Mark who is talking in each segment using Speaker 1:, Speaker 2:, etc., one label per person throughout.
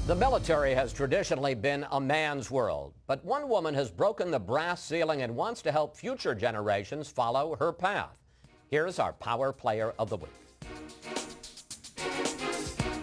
Speaker 1: The military has traditionally been a man's world, but one woman has broken the brass ceiling and wants to help future generations follow her path. Here's our Power Player of the Week.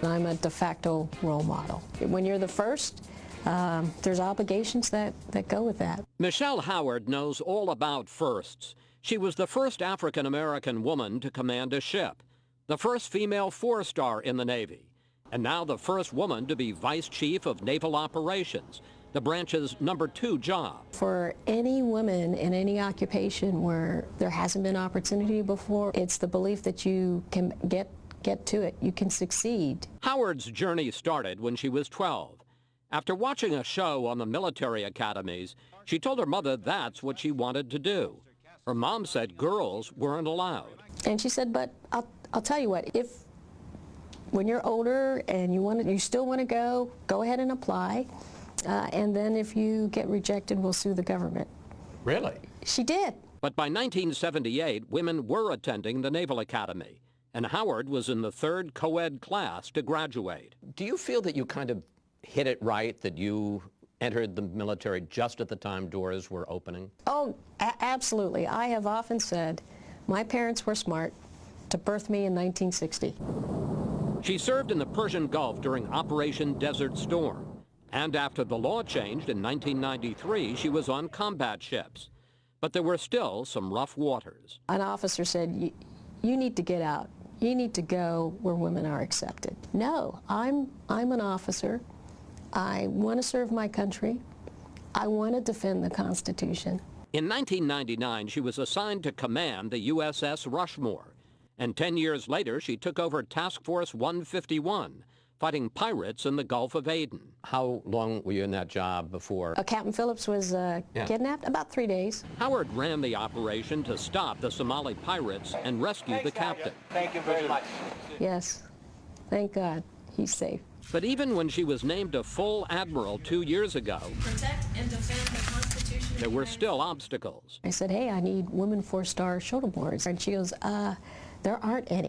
Speaker 2: I'm a de facto role model. When you're the first, there's obligations that go with that.
Speaker 1: Michelle Howard knows all about firsts. She was the first African-American woman to command a ship, the first female four-star in the Navy, and now the first woman to be Vice Chief of Naval Operations, the branch's #2 job.
Speaker 2: For any woman in any occupation where there hasn't been opportunity before, it's the belief that you can get to it, you can succeed.
Speaker 1: Howard's journey started when she was 12. After watching a show on the military academies, she told her mother that's what she wanted to do. Her mom said girls weren't allowed.
Speaker 2: And she said, but I'll tell you what, when you're older and you still want to go ahead and apply. And then if you get rejected, we'll sue the government.
Speaker 1: Really?
Speaker 2: She did.
Speaker 1: But by 1978, women were attending the Naval Academy, and Howard was in the 3rd co-ed class to graduate. Do you feel that you kind of hit it right, that you entered the military just at the time doors were opening?
Speaker 2: Oh, absolutely. I have often said my parents were smart to birth me in 1960.
Speaker 1: She served in the Persian Gulf during Operation Desert Storm. And after the law changed in 1993, she was on combat ships. But there were still some rough waters.
Speaker 2: An officer said, you need to get out. You need to go where women are accepted. No, I'm an officer. I want to serve my country. I want to defend the Constitution.
Speaker 1: In 1999, she was assigned to command the USS Rushmore. And 10 years later, she took over Task Force 151, fighting pirates in the Gulf of Aden. How long were you in that job before?
Speaker 2: Captain Phillips was kidnapped about 3 days.
Speaker 1: Howard ran the operation to stop the Somali pirates and rescue the captain.
Speaker 3: Thank you very much.
Speaker 2: Yes, thank God, he's safe.
Speaker 1: But even when she was named a full admiral 2 years ago,
Speaker 2: Protect and defend the Constitution.
Speaker 1: There were still obstacles.
Speaker 2: I said, hey, I need women 4-star shoulder boards. And she goes, there aren't any.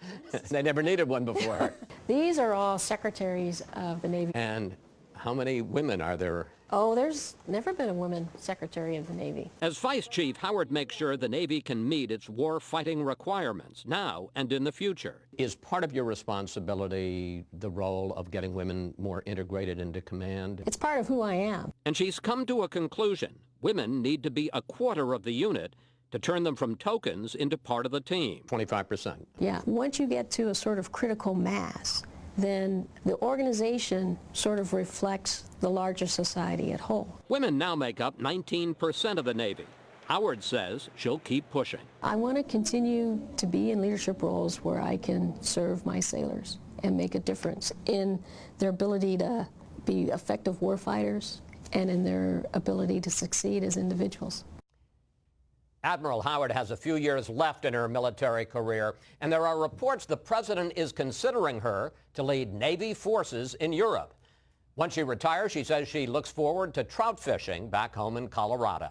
Speaker 1: They never needed one before.
Speaker 2: These are all secretaries of the Navy.
Speaker 1: And how many women are there?
Speaker 2: Oh, there's never been a woman secretary of the Navy.
Speaker 1: As Vice Chief, Howard makes sure the Navy can meet its war-fighting requirements now and in the future. Is part of your responsibility the role of getting women more integrated into command?
Speaker 2: It's part of who I am.
Speaker 1: And she's come to a conclusion. Women need to be a quarter of the unit to turn them from tokens into part of the team. 25%.
Speaker 2: Yeah. Once you get to a sort of critical mass, then the organization sort of reflects the larger society at whole.
Speaker 1: Women now make up 19% of the Navy. Howard says she'll keep pushing.
Speaker 2: I want to continue to be in leadership roles where I can serve my sailors and make a difference in their ability to be effective warfighters and in their ability to succeed as individuals.
Speaker 1: Admiral Howard has a few years left in her military career, and there are reports the president is considering her to lead Navy forces in Europe. Once she retires, she says she looks forward to trout fishing back home in Colorado.